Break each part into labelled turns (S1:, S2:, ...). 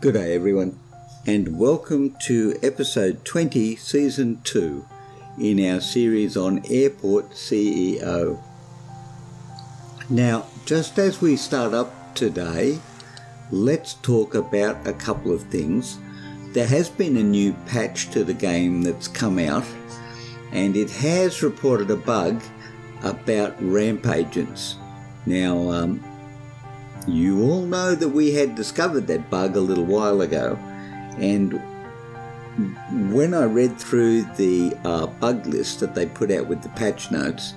S1: Good day everyone, and welcome to episode 20, season 2 in our series on Airport CEO. Now, just as we start up today, let's talk about a couple of things. There has been a new patch to the game that's come out, and it has reported a bug about ramp agents. Now, you all know that we had discovered that bug a little while ago, and when I read through the bug list that they put out with the patch notes,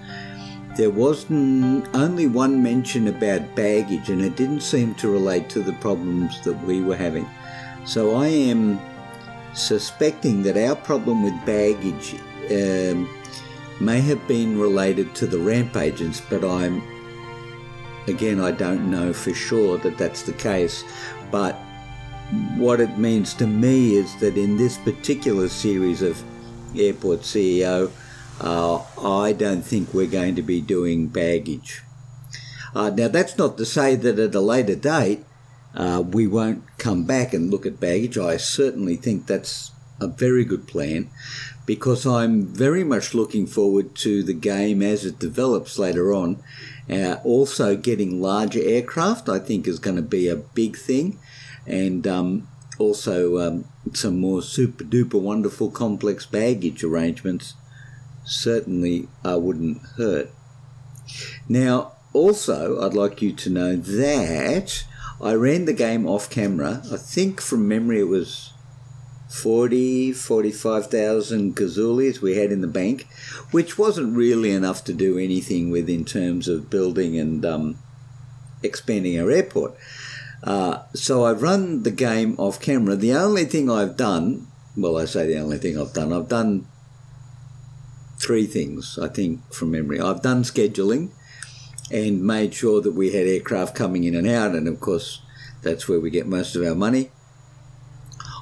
S1: there was only one mention about baggage, and it didn't seem to relate to the problems that we were having. So I am suspecting that our problem with baggage may have been related to the ramp agents, but Again, I don't know for sure that that's the case, but what it means to me is that in this particular series of Airport CEO, I don't think we're going to be doing baggage. Now, that's not to say that at a later date we won't come back and look at baggage. I certainly think that's a very good plan, because I'm very much looking forward to the game as it develops later on. Also getting larger aircraft I think is going to be a big thing, and also some more super duper wonderful complex baggage arrangements certainly wouldn't hurt. Now also I'd like you to know that I ran the game off camera. I think from memory it was 45,000 gazoolies we had in the bank, which wasn't really enough to do anything with in terms of building and expanding our airport. So I've run the game off camera. The only thing I've done, well, I say the only thing I've done three things, I think, from memory. I've done scheduling and made sure that we had aircraft coming in and out, and of course that's where we get most of our money.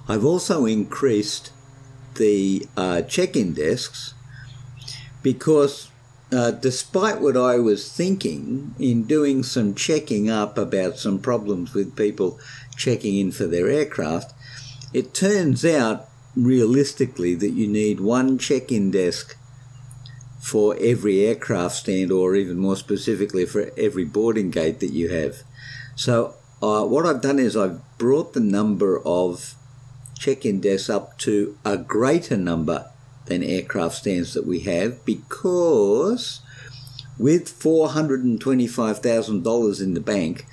S1: I've also increased the check-in desks, because despite what I was thinking in doing some checking up about some problems with people checking in for their aircraft, it turns out realistically that you need one check-in desk for every aircraft stand, or even more specifically for every boarding gate that you have. So what I've done is I've brought the number of check-in desks up to a greater number than aircraft stands that we have, because with $425,000 in the bank,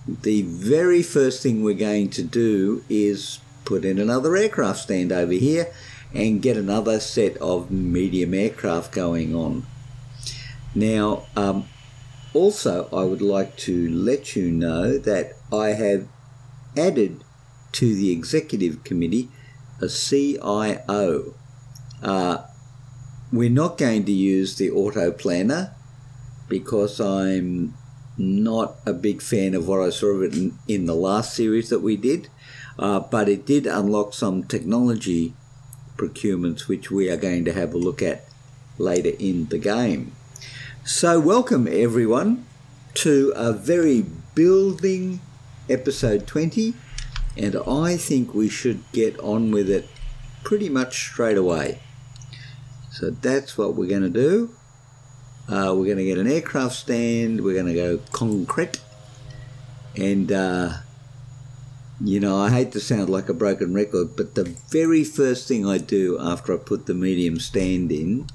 S1: the very first thing we're going to do is put in another aircraft stand over here and get another set of medium aircraft going on. Now, also I would like to let you know that I have added to the executive committee a CIO. We're not going to use the auto planner, because I'm not a big fan of what I saw of it in the last series that we did, but it did unlock some technology procurements which we are going to have a look at later in the game. So welcome everyone to a very building episode 20, and I think we should get on with it pretty much straight away. So that's what we're going to do. We're going to get an aircraft stand, we're going to go concrete, and you know, I hate to sound like a broken record, but the very first thing I do after I put the medium stand in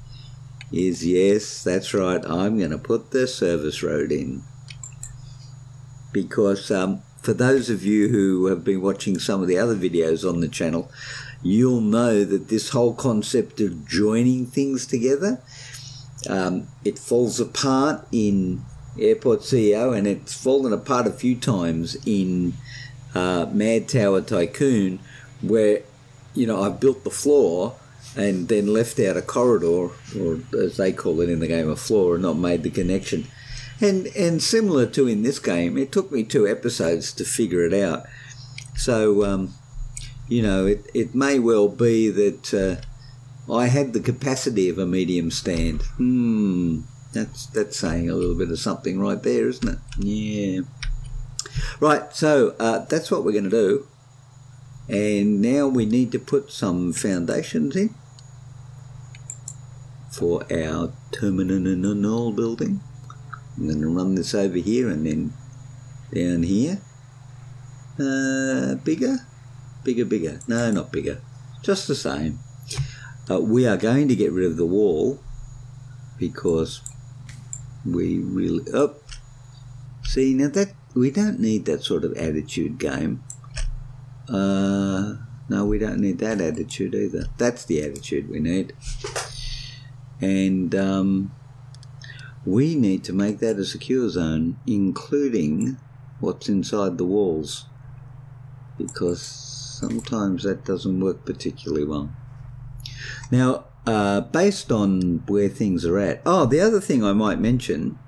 S1: is, yes, that's right, I'm going to put the service road in. Because for those of you who have been watching some of the other videos on the channel, you'll know that this whole concept of joining things together, it falls apart in Airport CEO, and it's fallen apart a few times in Mad Tower Tycoon, where, you know, I built the floor and then left out a corridor, or as they call it in the game, a floor, and not made the connection. And similar to in this game, it took me 2 episodes to figure it out. So, you know, it may well be that I had the capacity of a medium stand. That's saying a little bit of something right there, isn't it? Yeah. Right, so that's what we're going to do. And now we need to put some foundations in for our terminal building. I'm going to run this over here and then down here. Bigger? Bigger. No, not bigger. Just the same. We are going to get rid of the wall because we really... Oh, see, now that we don't need that sort of attitude game. No, we don't need that attitude either. That's the attitude we need. And we need to make that a secure zone, including what's inside the walls, because sometimes that doesn't work particularly well. Now, based on where things are at... Oh, the other thing I might mention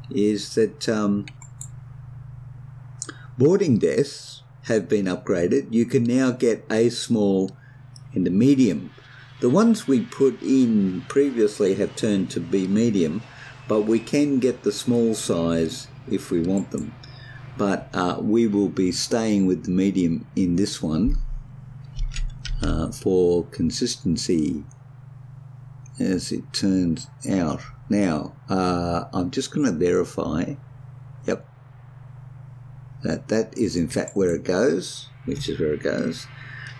S1: is that boarding desks have been upgraded. You can now get a small and a medium. The ones we put in previously have turned to be medium, but we can get the small size if we want them. But we will be staying with the medium in this one for consistency, as it turns out. Now, I'm just going to verify, yep, that is in fact where it goes, which is where it goes.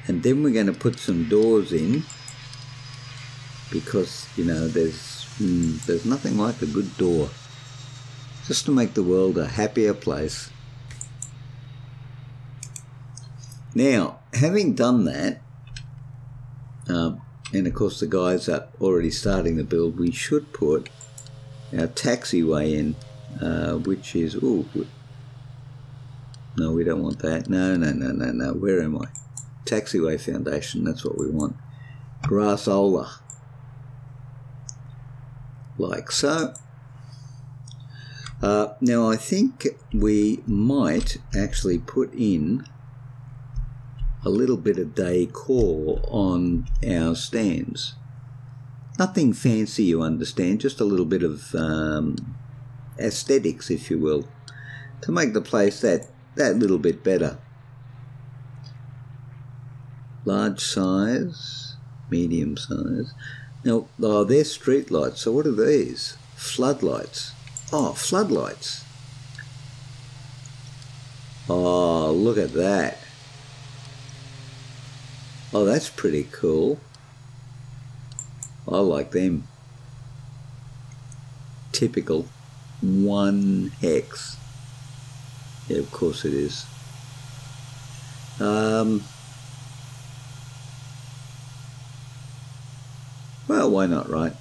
S1: And then we're going to put some doors in, because, you know, there's nothing like a good door, just to make the world a happier place. Now, having done that, and of course the guys are already starting the build, we should put our taxiway in, which is, ooh, no, we don't want that. No, where am I? Taxiway foundation, that's what we want. Grassola. Like so. Now I think we might actually put in a little bit of decor on our stands. Nothing fancy, you understand, just a little bit of aesthetics, if you will, to make the place that little bit better. Large size, medium size. Now, oh, they're street lights, so what are these? Floodlights. Oh, floodlights. Oh, look at that. Oh, that's pretty cool. I like them. Typical 1 hex. Yeah, of course it is. Well, why not, right?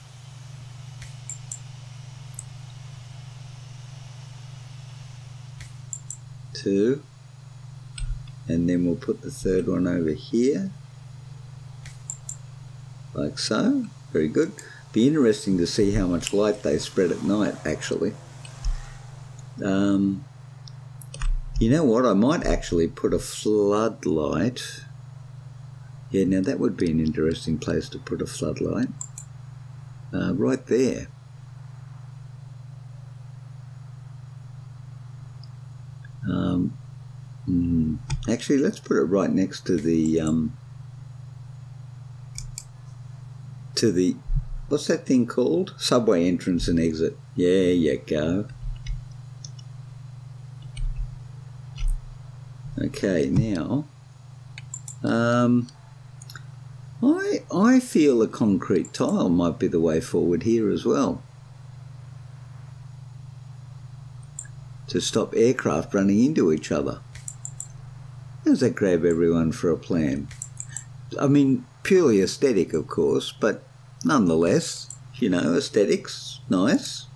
S1: Two. And then we'll put the third one over here. Like so. Very good. Be interesting to see how much light they spread at night, actually. You know what? I might actually put a floodlight. Yeah, now that would be an interesting place to put a floodlight. Right there. Actually, let's put it right next to the what's that thing called? Subway entrance and exit. There you go. Okay, now I feel a concrete tile might be the way forward here as well, to stop aircraft running into each other. How does that grab everyone for a plan? I mean, purely aesthetic, of course, but nonetheless, you know, aesthetics, nice,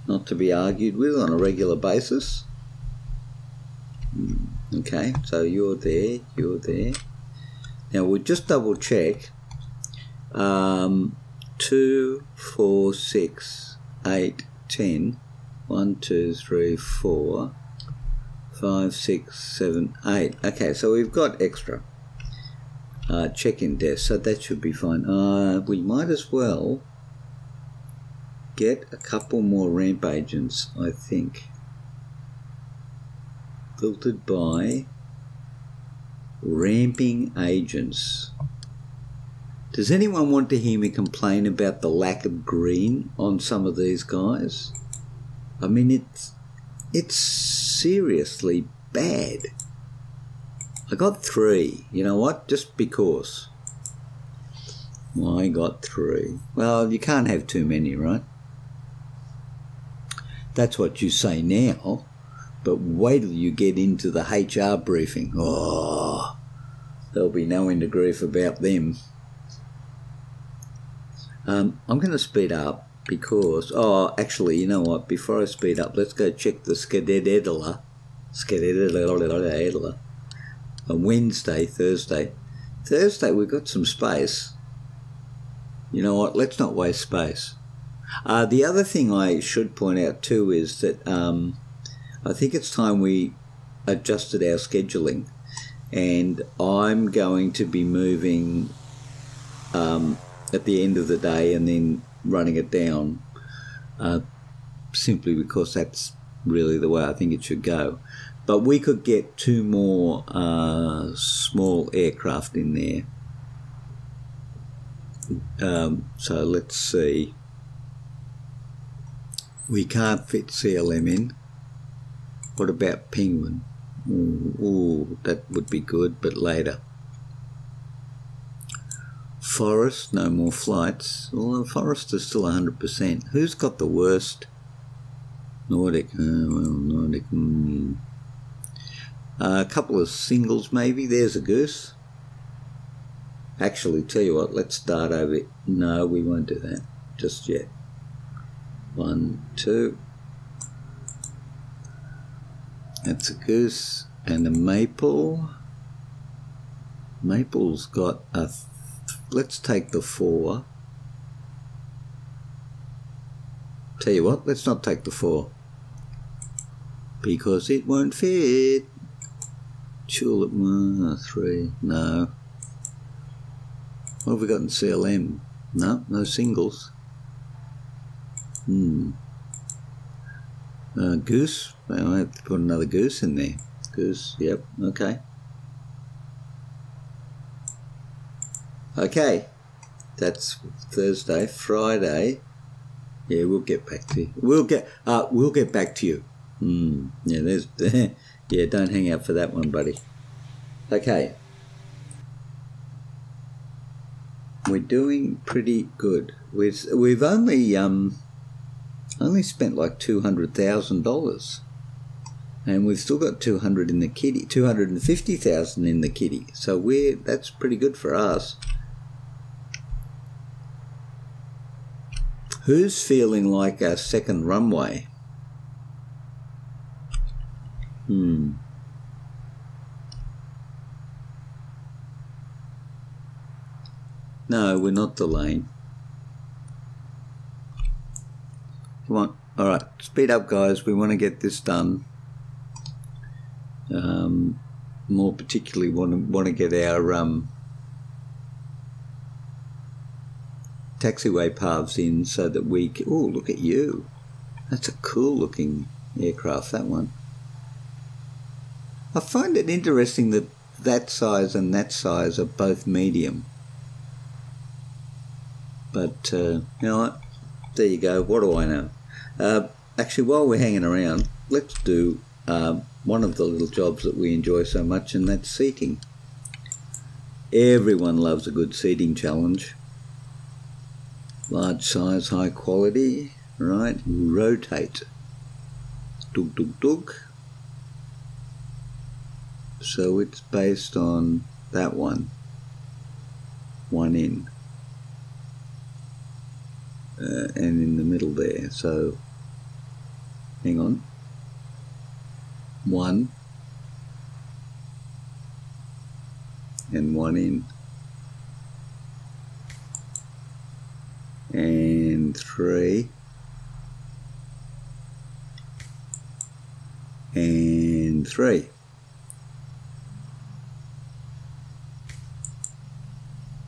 S1: not to be argued with on a regular basis. Okay, so you're there, you're there. Now we'll just double check. 2, 4, 6, 8, 10. 1, 2, 3, 4, 5, 6, 7, 8. Okay, so we've got extra check-in desks, so that should be fine. We might as well get a couple more ramp agents, I think. Filtered by Ramping agents. Does anyone want to hear me complain about the lack of green on some of these guys? I mean, it's seriously bad. I got 3. You know what? Just because. I got 3. Well, you can't have too many, right? That's what you say now. But wait till you get into the HR briefing. Oh, there'll be no end of grief about them. I'm going to speed up because, actually, you know what? Before I speed up, let's go check the skedaddler. Wednesday, Thursday. Thursday, we've got some space. You know what? Let's not waste space. The other thing I should point out too is that I think it's time we adjusted our scheduling, and I'm going to be moving at the end of the day and then running it down, simply because that's really the way I think it should go. But we could get 2 more small aircraft in there. So let's see. We can't fit CLM in. What about Penguin? Ooh, that would be good, but later. Forest, no more flights. Well, Forest is still 100%. Who's got the worst? Nordic. Nordic. A couple of singles maybe. There's a goose. Actually, tell you what, let's start over. No, we won't do that just yet. 1, 2. That's a goose and a maple. Maple's got a... Let's take the 4. Tell you what, let's not take the 4. Because it won't fit. Tulip, 3. No. What have we got in CLM? No, no singles. Goose. Well, I have to put another goose in there. Goose, yep, okay. Okay, that's Thursday. Friday, yeah, we'll get back to you. We'll get back to you. Yeah, there's yeah, don't hang out for that one, buddy. Okay. We're doing pretty good. We've only spent like $200,000, and we've still got 200 in the kitty, 250,000 in the kitty. So that's pretty good for us. Who's feeling like a second runway? No, we're not delaying. Come on. All right, speed up, guys. We want to get this done. More particularly, want to get our taxiway paths in so that we can... Oh, look at you. That's a cool-looking aircraft, that one. I find it interesting that that size and that size are both medium. But, you know what? There you go. What do I know? Actually, while we're hanging around, let's do one of the little jobs that we enjoy so much, and that's seating. Everyone loves a good seating challenge. Large size, high quality, right? Rotate. Dug, dug, dug. So it's based on that one. One in. And in the middle there. So, hang on. 1 and 1 in. And 3 and 3.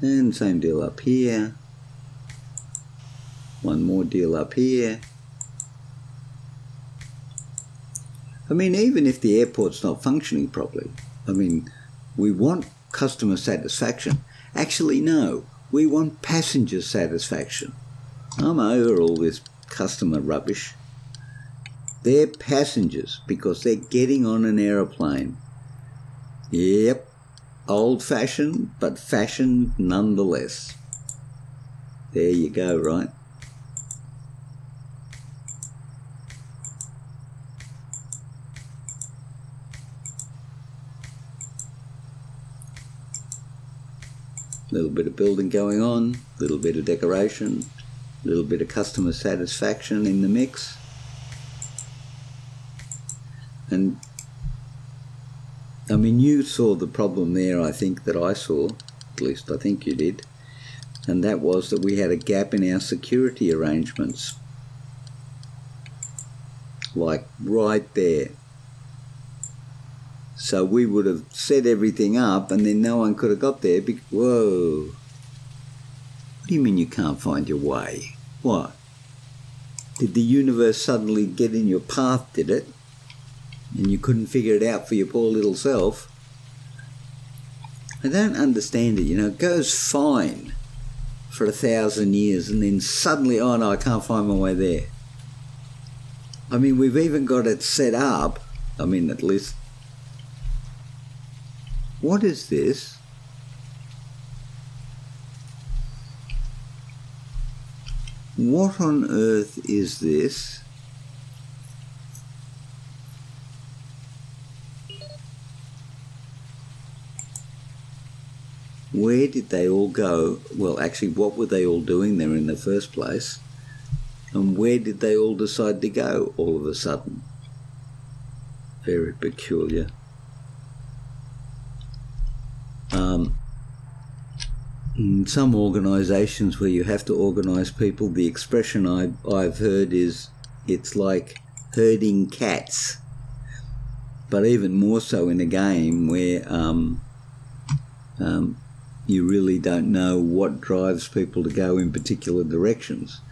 S1: And same deal up here. One more deal up here. I mean, even if the airport's not functioning properly, I mean, We want customer satisfaction. Actually, no, we want passenger satisfaction. I'm over all this customer rubbish. They're passengers because they're getting on an aeroplane. Yep, old-fashioned, but fashioned nonetheless. There you go, right? Little bit of building going on, little bit of decoration, little bit of customer satisfaction in the mix. And I mean, you saw the problem there, I think, that I saw, at least I think you did, and that was that we had a gap in our security arrangements. Like right there. So we would have set everything up and then no one could have got there. Whoa. What do you mean you can't find your way? What? Did the universe suddenly get in your path, did it? And you couldn't figure it out for your poor little self? I don't understand it, you know. It goes fine for 1,000 years and then suddenly, oh no, I can't find my way there. I mean, we've even got it set up. I mean, at least... What is this? What on earth is this? Where did they all go? Well, actually, what were they all doing there in the first place? And where did they all decide to go all of a sudden? Very peculiar. In some organisations where you have to organise people, the expression I've heard is it's like herding cats. But even more so in a game where you really don't know what drives people to go in particular directions.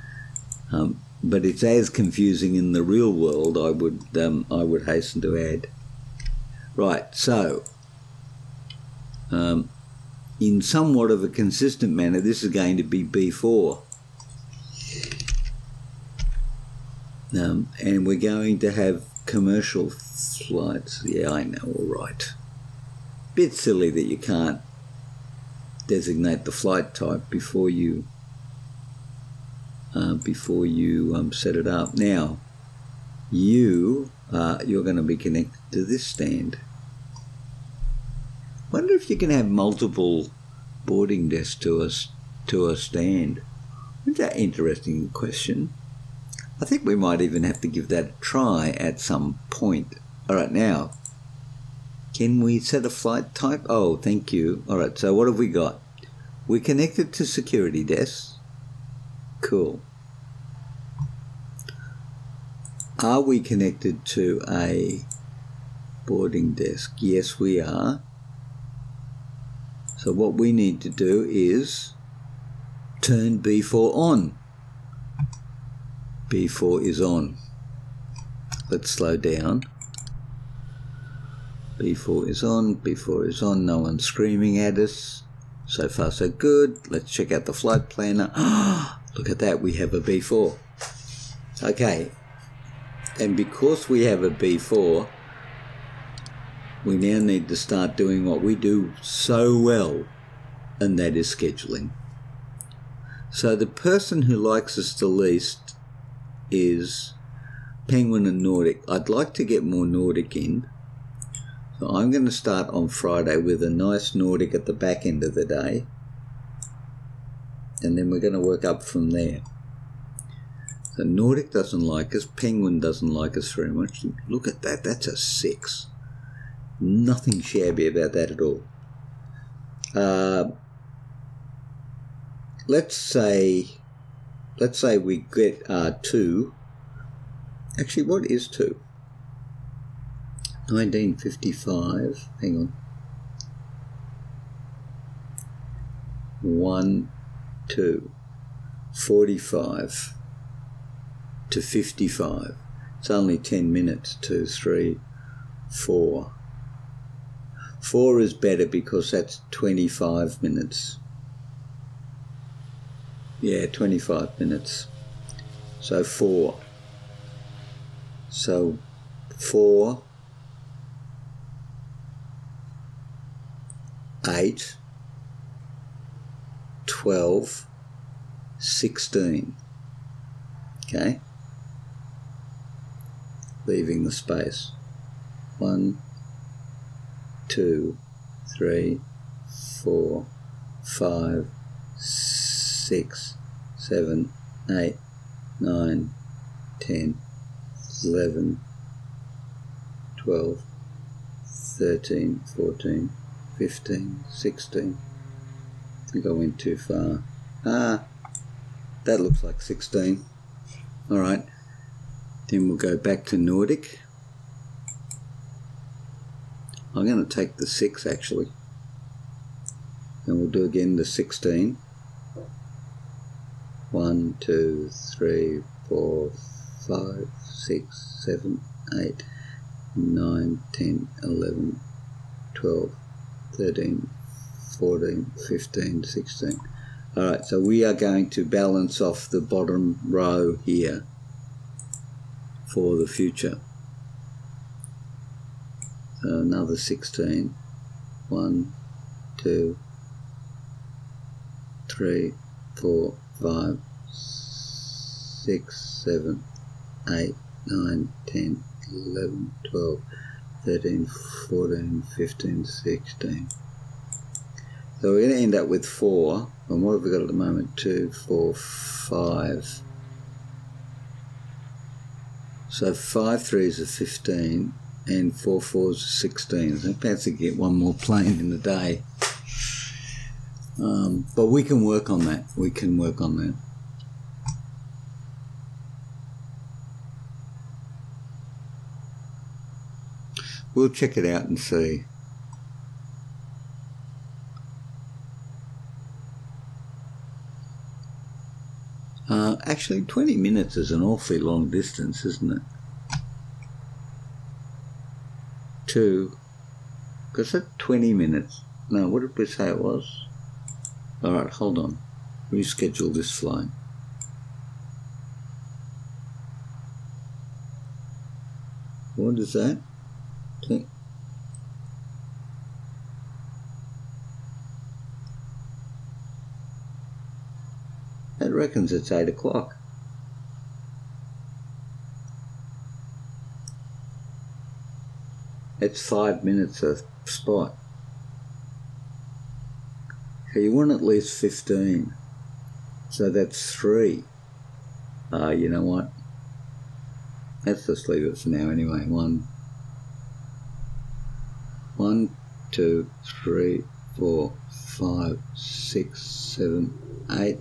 S1: But it's as confusing in the real world, I would hasten to add. Right, so in somewhat of a consistent manner, this is going to be B4. And we're going to have commercial flights. Yeah, I know, all right. Bit silly that you can't designate the flight type before you set it up. Now, you're going to be connected to this stand. Wonder if you can have multiple boarding desks to a stand. Isn't that an interesting question? I think we might even have to give that a try at some point. All right, now, can we set a flight type? Oh, thank you. All right, so what have we got? We're connected to security desks. Cool. Are we connected to a boarding desk? Yes, we are. So what we need to do is turn B4 on. B4 is on. Let's slow down. B4 is on, B4 is on, no one's screaming at us. So far so good. Let's check out the flight planner. Look at that, we have a B4. Okay, and because we have a B4, we now need to start doing what we do so well, and that is scheduling. So the person who likes us the least is Penguin and Nordic. I'd like to get more Nordic in. So I'm going to start on Friday with a nice Nordic at the back end of the day. And then we're going to work up from there. So Nordic doesn't like us. Penguin doesn't like us very much. Look at that. That's a 6. Nothing shabby about that at all. Let's say we get 2. Actually, what is 2? 1955. Hang on. 1, 2. 45 to 55. It's only 10 minutes. 2, 3, 4. 4 is better because that's 25 minutes. Yeah, 25 minutes. So 4. So 4, 8, 12, 16. Okay? Leaving the space. 1, 2, 3, 4, 5, 6, 7, 8, 9, 10, 11, 12, 13, 14, 15, 16. I think I went too far. That looks like 16. Alright. Then we'll go back to Nordic. I'm going to take the 6 actually. And we'll do again the 16. 1, 2, 3, 4, 5, 6, 7, 8, 9, 10, 11, 12, 13, 14, 15, 16. Alright, so we are going to balance off the bottom row here for the future. So another 16. 1, 2, 3, 4, 5, 6, 7, 8, 9, 10, 11, 12, 13, 14, 15, 16. So we're going to end up with 4. And what have we got at the moment? 2, 4, 5. So 5 3s are 15 and 4 4s are 16. So perhaps we get one more plane in the day. But we can work on that. We can work on that. We'll check it out and see. Actually, 20 minutes is an awfully long distance, isn't it? 2, because that's 20 minutes. No, what did we say it was? Alright, hold on. Reschedule this flight. What is that? That reckons it's 8 o'clock. It's 5 minutes a spot. So you want at least 15. So that's 3. You know what? Let's just leave it for now anyway. 1, 2, 3, 4, 5, 6, 7, 8,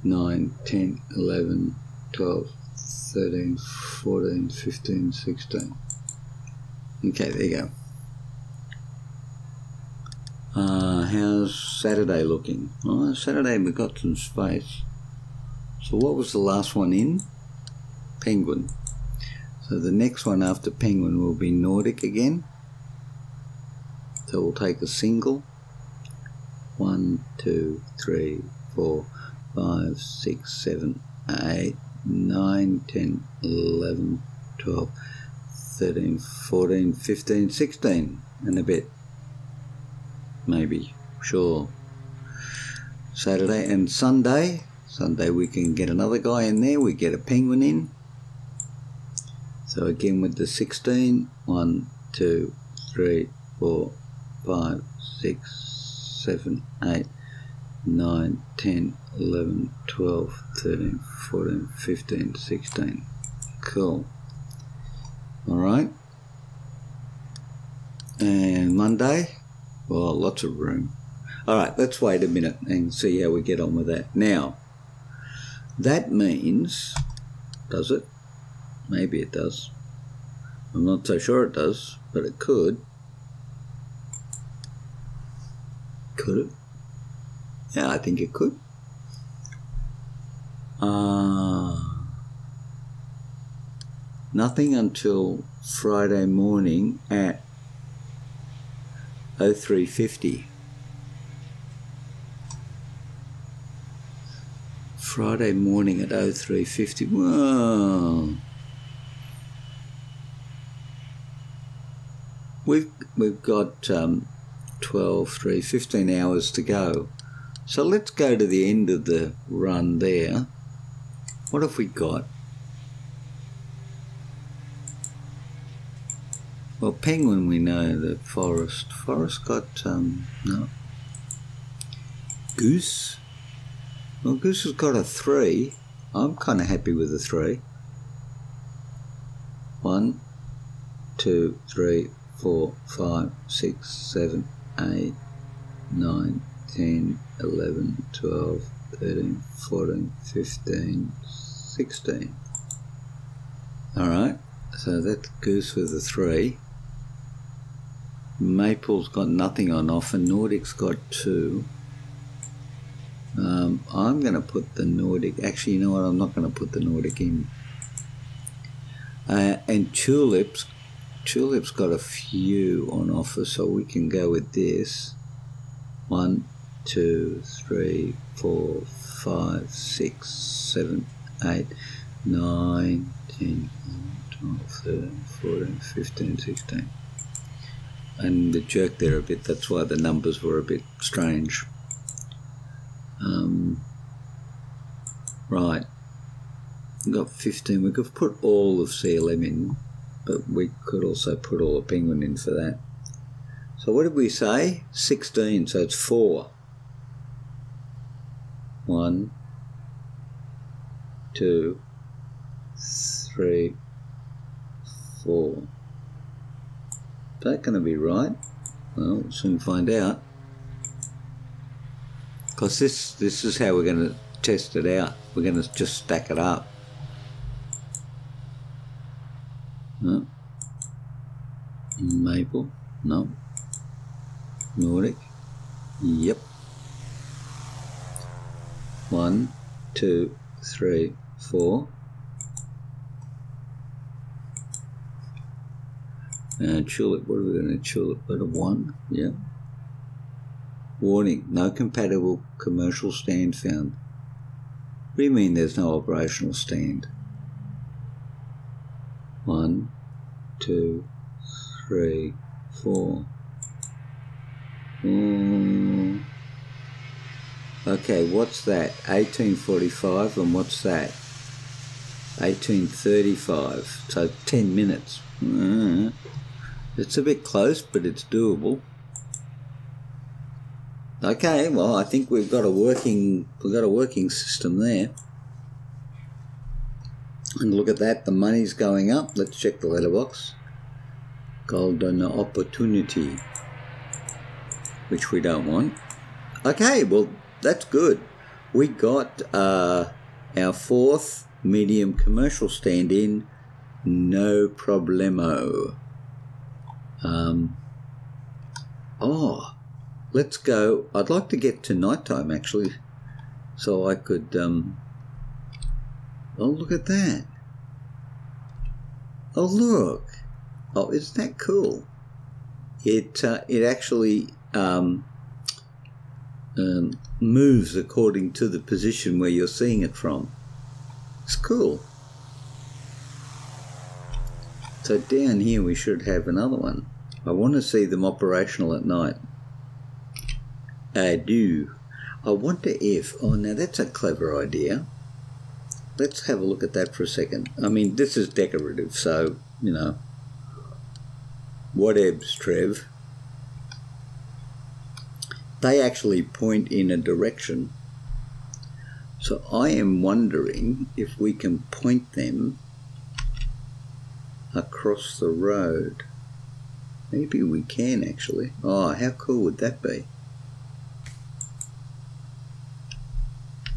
S1: 9, 10, 11, 12, 13, 14, 15, 16. Okay, there you go. How's Saturday looking? Oh, Saturday we got some space. So what was the last one in? Penguin. So the next one after Penguin will be Nordic again. So we'll take a single. 1, 2, 3, 4, 5, 6, 7, 8, 9, 10, 11, 12, 13, 14, 15, 16 and a bit. Maybe, sure. Saturday and Sunday. Sunday we can get another guy in there. We get a Penguin in. So again with the 16. 1, 2, 3, 4, 5, 6, 7, 8, 9, 10, 11, 12, 13, 14, 15, 16. Cool. Alright. And Monday, well, lots of room. Alright, let's wait a minute and see how we get on with that. Now, that means, does it? Maybe it does. I'm not so sure it does, but it could. Could it? Yeah, I think it could. Nothing until Friday morning at 0350. Friday morning at 0350. Whoa. We've got 12, 3, 15 hours to go. So let's go to the end of the run there. What have we got? Well, penguin we know, the forest. Forest got, no. Goose. Well, goose has got a 3. I'm kind of happy with a 3. 1, 2, 3, 4, 5, 6, 7, 8, 9, 10, 11, 12, 13, 14, 15, 16. Alright, so that's goose with a 3. Maple's got nothing on offer. Nordic's got 2. I'm going to put the Nordic. Actually, you know what? I'm not going to put the Nordic in. And Tulip's got a few on offer, so we can go with this. 1, 2, 3, 4, 5, 6, 7, 8, 9, 10, 11, 12, 13, 14, 15, 16. And the jerk there a bit, that's why the numbers were a bit strange. Right, we've got 15. We could put all of CLM in, but we could also put all of penguin in for that. So what did we say? 16, so it's 4. 1, 2, 3, 4. Is that going to be right? Well, we'll soon find out. Because this is how we're going to test it out. We're going to just stack it up. No. Maple. No. Nordic. Yep. 1, 2, 3, 4. Tulip. What are we going to tulip? Got a 1. Yep. Warning, no compatible commercial stand found. What do you mean there's no operational stand? 1, 2, 3, 4. Okay, what's that? 1845, and what's that? 1835, so 10 minutes. It's a bit close, but it's doable. Okay, well, I think we've got a working system there. And look at that, the money's going up. Let's check the letterbox. Golden opportunity, which we don't want. Okay, well, that's good. We got our 4th medium commercial stand in, no problemo. Let's go. I'd like to get to nighttime actually, so I could. Oh, look at that! Oh, look! Oh, isn't that cool? It actually moves according to the position where you're seeing it from. It's cool. So down here we should have another one. I want to see them operational at night. I do. I wonder if... Oh, now that's a clever idea. Let's have a look at that for a second. I mean, this is decorative, so, you know. Whatevs, Trev. They actually point in a direction. So I am wondering if we can point them across the road. Maybe we can actually. Oh, how cool would that be?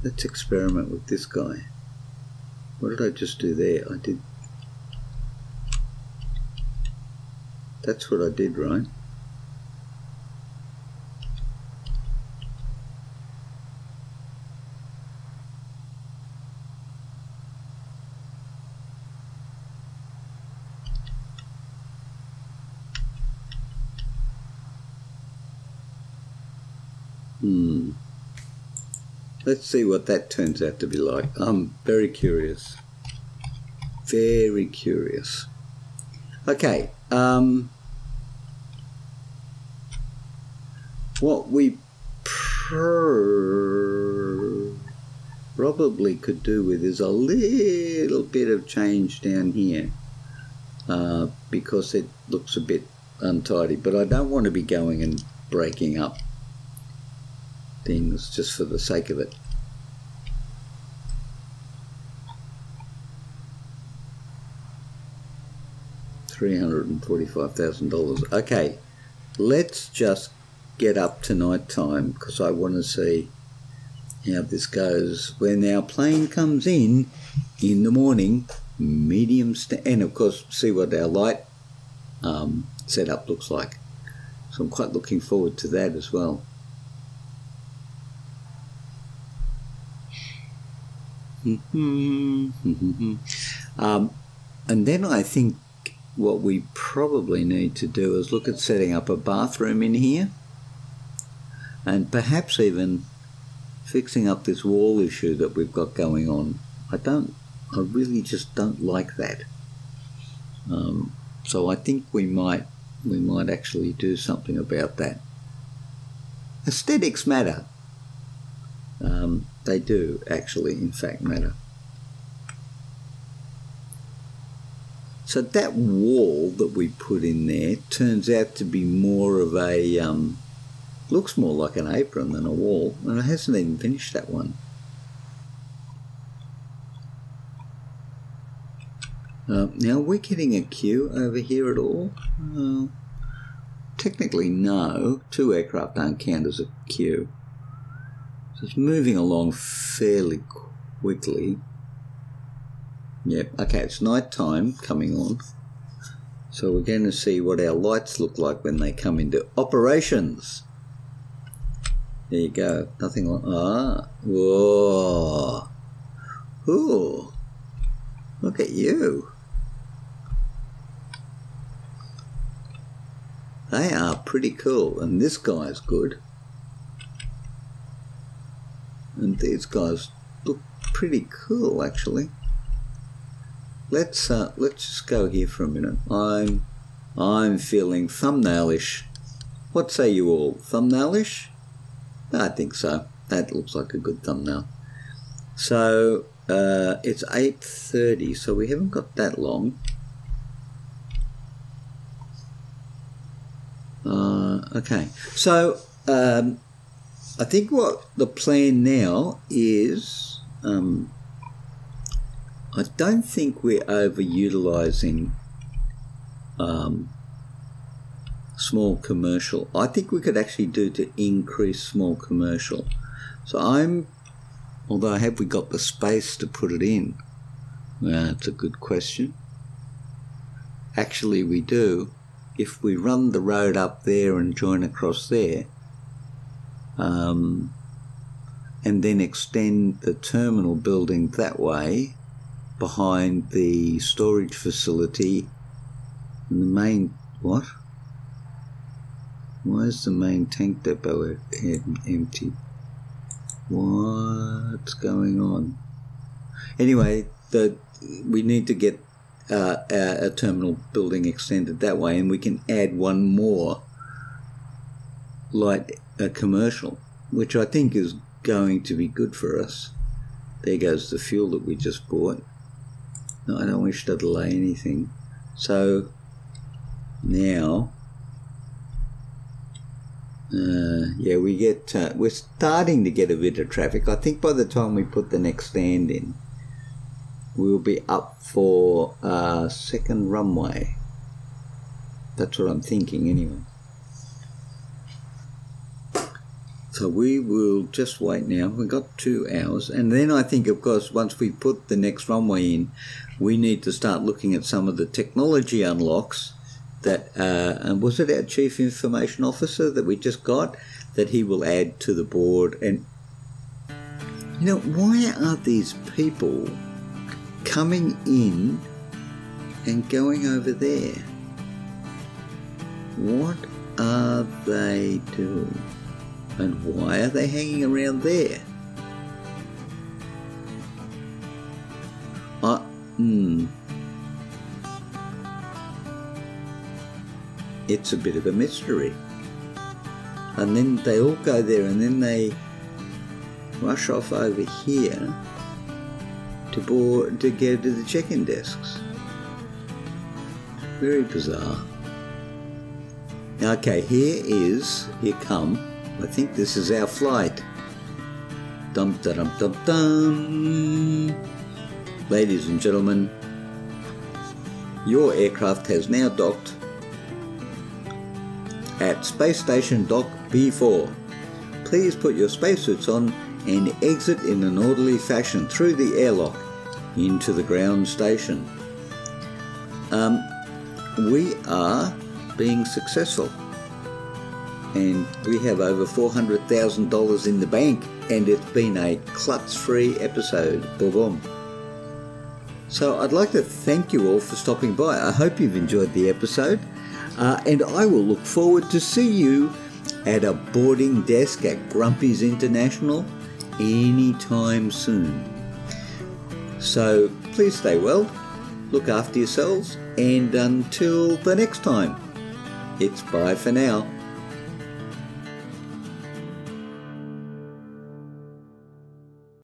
S1: Let's experiment with this guy. What did I just do there? I did... That's what I did, right? Let's see what that turns out to be like. I'm very curious. Very curious. Okay. What we probably could do with is a little bit of change down here, because it looks a bit untidy, but I don't want to be going and breaking up things just for the sake of it. $345,000. Okay, let's just get up to night time because I want to see how this goes when our plane comes in the morning, and of course see what our light setup looks like. So I'm quite looking forward to that as well. And then I think what we probably need to do is look at setting up a bathroom in here, and perhaps even fixing up this wall issue that we've got going on. I really just don't like that. So I think we might actually do something about that. Aesthetics matter. They do actually, in fact, matter. So that wall that we put in there turns out to be more of a, looks more like an apron than a wall, and it hasn't even finished that one. Now, are we getting a queue over here at all? Technically, no. 2 aircraft don't count as a queue. So it's moving along fairly quickly. Yep, okay, it's night time coming on. So we're going to see what our lights look like when they come into operations. There you go. Nothing like... whoa. Ooh. Look at you. They are pretty cool, and this guy's good. And these guys look pretty cool, actually. Let's just go here for a minute. I'm feeling thumbnailish. What say you all? Thumbnailish? I think so. That looks like a good thumbnail. So it's 8:30, so we haven't got that long. Okay, so I think what the plan now is, I don't think we're overutilising small commercial. I think we could actually do to increase small commercial. So although have we got the space to put it in? That's a good question. Actually we do. If we run the road up there and join across there, and then extend the terminal building that way behind the storage facility and the main... What? Why is the main tank depot empty? What's going on? Anyway, we need to get a terminal building extended that way, and we can add one more light commercial, which I think is going to be good for us. There goes the fuel that we just bought. No, I don't wish to delay anything. So now, yeah, we're starting to get a bit of traffic. I think by the time we put the next stand in, we'll be up for second runway. That's what I'm thinking anyway. So we will just wait now. We've got 2 hours. And then I think, of course, once we put the next runway in, we need to start looking at some of the technology unlocks that, and was it our Chief Information Officer that we just got, that he will add to the board. And, you know, why are these people coming in and going over there? What are they doing? And why are they hanging around there? It's a bit of a mystery. And then they all go there, and then they rush off over here to go to the check-in desks. Very bizarre. Okay, here come. I think this is our flight. Dum dum dum dum. Ladies and gentlemen, your aircraft has now docked at Space Station Dock B4. Please put your spacesuits on and exit in an orderly fashion through the airlock into the ground station. We are being successful, and we have over $400,000 in the bank, and it's been a klutz-free episode. Boom, boom. So I'd like to thank you all for stopping by. I hope you've enjoyed the episode, and I will look forward to see you at a boarding desk at Grumpy's International anytime soon. So please stay well, look after yourselves, and until the next time, it's bye for now.